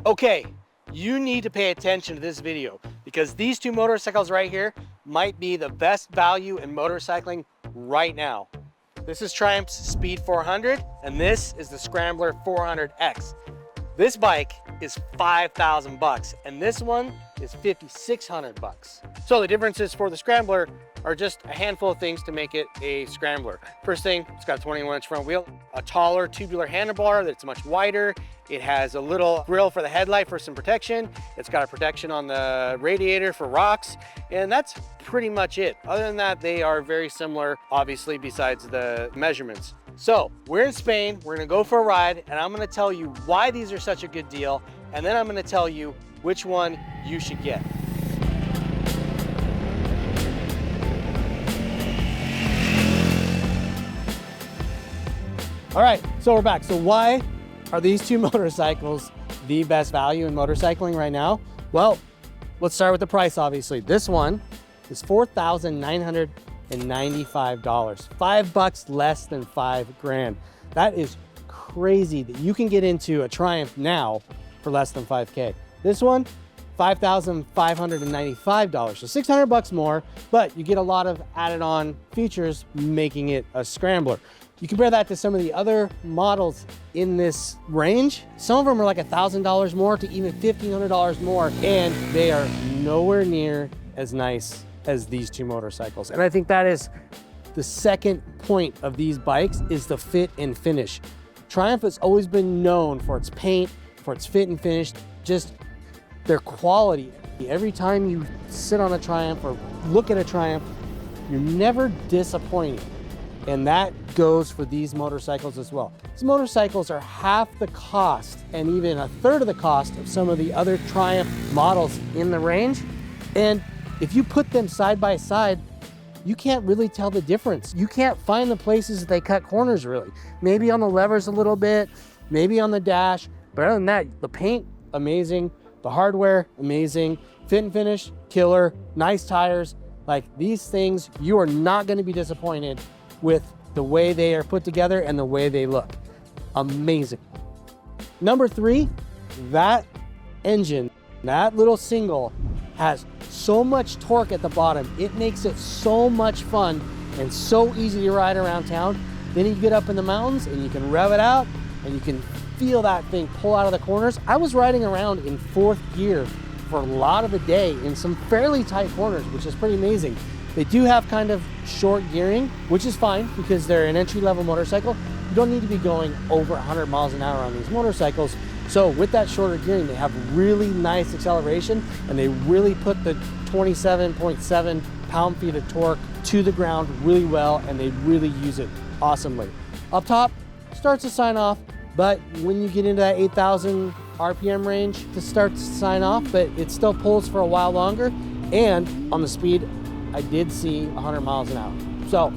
Okay, you need to pay attention to this video because these two motorcycles right here might be the best value in motorcycling right now. This is Triumph's Speed 400 and this is the Scrambler 400X. This bike is 5,000 bucks and this one is 5,600 bucks. So the differences for the Scrambler are just a handful of things to make it a Scrambler. First thing, it's got a 21-inch front wheel, a taller tubular handlebar that's much wider. It has a little grill for the headlight for some protection. It's got a protection on the radiator for rocks, and that's pretty much it. Other than that, they are very similar, obviously, besides the measurements. So we're in Spain, we're gonna go for a ride, and I'm gonna tell you why these are such a good deal, and then I'm gonna tell you which one you should get. All right, so we're back. So why are these two motorcycles the best value in motorcycling right now? Well, let's start with the price, obviously. This one is $4,995, $5 less than $5,000. That is crazy that you can get into a Triumph now for less than 5K. This one, $5,595, so 600 bucks more, but you get a lot of added on features making it a Scrambler. You compare that to some of the other models in this range. Some of them are like $1,000 more to even $1,500 more, and they are nowhere near as nice as these two motorcycles. And I think that is the second point of these bikes, is the fit and finish. Triumph has always been known for its paint, for its fit and finish, just their quality. Every time you sit on a Triumph or look at a Triumph, you're never disappointed. And that goes for these motorcycles as well. These motorcycles are half the cost and even a third of the cost of some of the other Triumph models in the range. And if you put them side by side, you can't really tell the difference. You can't find the places that they cut corners really. Maybe on the levers a little bit, maybe on the dash, but other than that, the paint, amazing. The hardware, amazing. Fit and finish, killer. Nice tires. Like these things, you are not gonna be disappointed with the way they are put together and the way they look. Amazing. Number three, that engine, that little single has so much torque at the bottom. It makes it so much fun and so easy to ride around town. Then you get up in the mountains and you can rev it out and you can feel that thing pull out of the corners. I was riding around in fourth gear for a lot of the day in some fairly tight corners, which is pretty amazing. They do have kind of short gearing, which is fine because they're an entry-level motorcycle. You don't need to be going over 100 miles an hour on these motorcycles. So with that shorter gearing, they have really nice acceleration and they really put the 27.7 pound-feet of torque to the ground really well, and they really use it awesomely. Up top, starts to sign off, but when you get into that 8,000 RPM range to start to sign off, but it still pulls for a while longer. And on the speed, I did see 100 miles an hour. So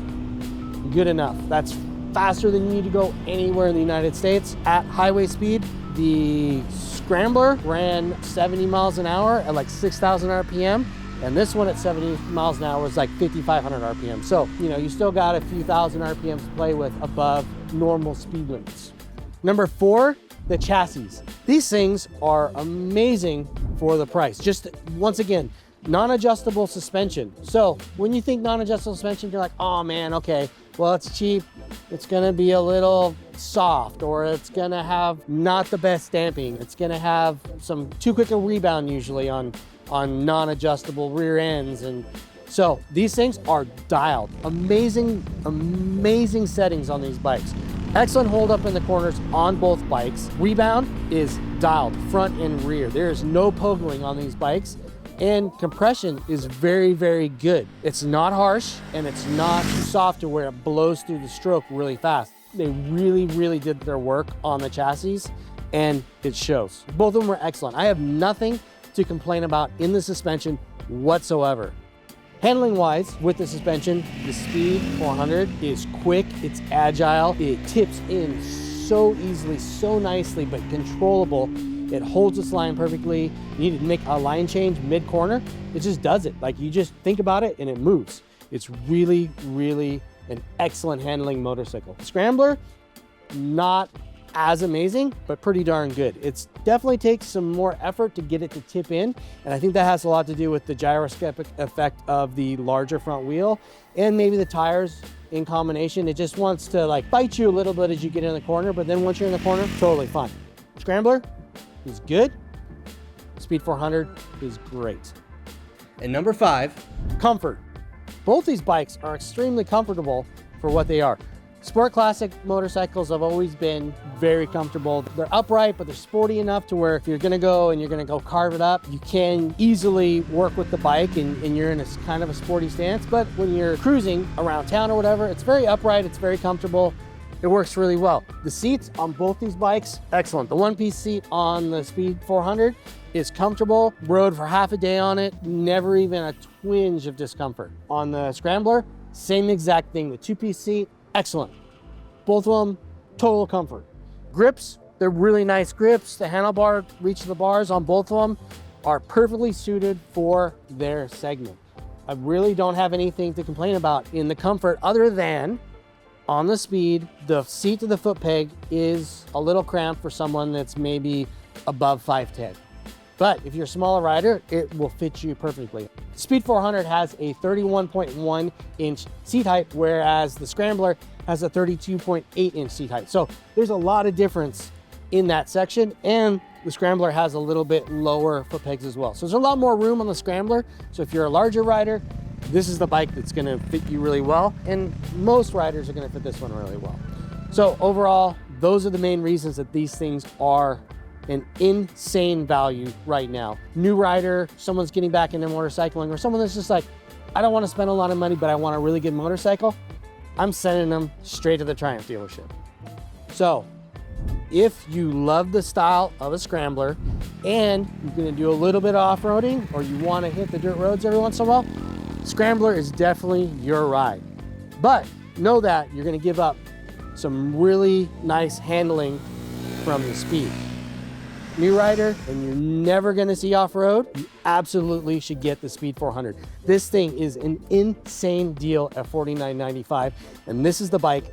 good enough. That's faster than you need to go anywhere in the United States. At highway speed, the Scrambler ran 70 miles an hour at like 6,000 RPM. And this one at 70 miles an hour is like 5,500 RPM. So, you know, you still got a few thousand RPMs to play with above normal speed limits. Number four, the chassis. These things are amazing for the price. Just once again, non-adjustable suspension. So when you think non-adjustable suspension, you're like, oh man, okay, well, it's cheap. It's gonna be a little soft, or it's gonna have not the best stamping. It's gonna have some too quick a rebound usually on non-adjustable rear ends. And so these things are dialed. Amazing, amazing settings on these bikes. Excellent hold up in the corners on both bikes. Rebound is dialed front and rear. There is no pogoing on these bikes. And compression is very, very good. It's not harsh and it's not soft to where it blows through the stroke really fast. They really, really did their work on the chassis and it shows. Both of them were excellent. I have nothing to complain about in the suspension whatsoever. Handling wise, with the suspension, the Speed 400 is quick, it's agile, it tips in so easily, so nicely, but controllable. It holds its line perfectly. You need to make a line change mid-corner, it just does it. Like you just think about it and it moves. It's really, really an excellent handling motorcycle. Scrambler, not as amazing, but pretty darn good. It's definitely takes some more effort to get it to tip in. And I think that has a lot to do with the gyroscopic effect of the larger front wheel and maybe the tires in combination. It just wants to like bite you a little bit as you get in the corner, but then once you're in the corner, totally fine. Scrambler is good. Speed 400 is great. And number 5, comfort. Both these bikes are extremely comfortable for what they are. Sport classic motorcycles have always been very comfortable. They're upright, but they're sporty enough to where if you're gonna go carve it up, you can easily work with the bike and you're in a kind of a sporty stance. But when you're cruising around town or whatever, it's very upright, it's very comfortable. It works really well. The seats on both these bikes, excellent. The one-piece seat on the Speed 400 is comfortable. Rode for half a day on it, never even a twinge of discomfort. On the Scrambler, same exact thing. The two-piece seat, excellent. Both of them, total comfort. Grips, they're really nice grips. The handlebar reach of the bars on both of them are perfectly suited for their segment. I really don't have anything to complain about in the comfort other than on the Speed, the seat to the foot peg is a little cramped for someone that's maybe above 5'10". But if you're a smaller rider, it will fit you perfectly. Speed 400 has a 31.1 inch seat height, whereas the Scrambler has a 32.8 inch seat height. So there's a lot of difference in that section, and the Scrambler has a little bit lower foot pegs as well. So there's a lot more room on the Scrambler. So if you're a larger rider, this is the bike that's gonna fit you really well, and most riders are gonna fit this one really well. So overall, those are the main reasons that these things are an insane value right now. New rider, someone's getting back into motorcycling, or someone that's just like, I don't wanna spend a lot of money, but I want a really good motorcycle, I'm sending them straight to the Triumph dealership. So if you love the style of a Scrambler and you're gonna do a little bit of off-roading, or you wanna hit the dirt roads every once in a while, Scrambler is definitely your ride. But know that you're gonna give up some really nice handling from the Speed. New rider, and you're never gonna see off-road, you absolutely should get the Speed 400. This thing is an insane deal at $49.95, and this is the bike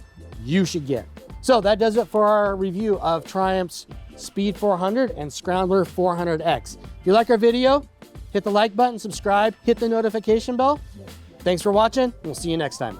you should get. So that does it for our review of Triumph's Speed 400 and Scrambler 400X. If you like our video, hit the like button, subscribe, hit the notification bell. Thanks for watching, and we'll see you next time.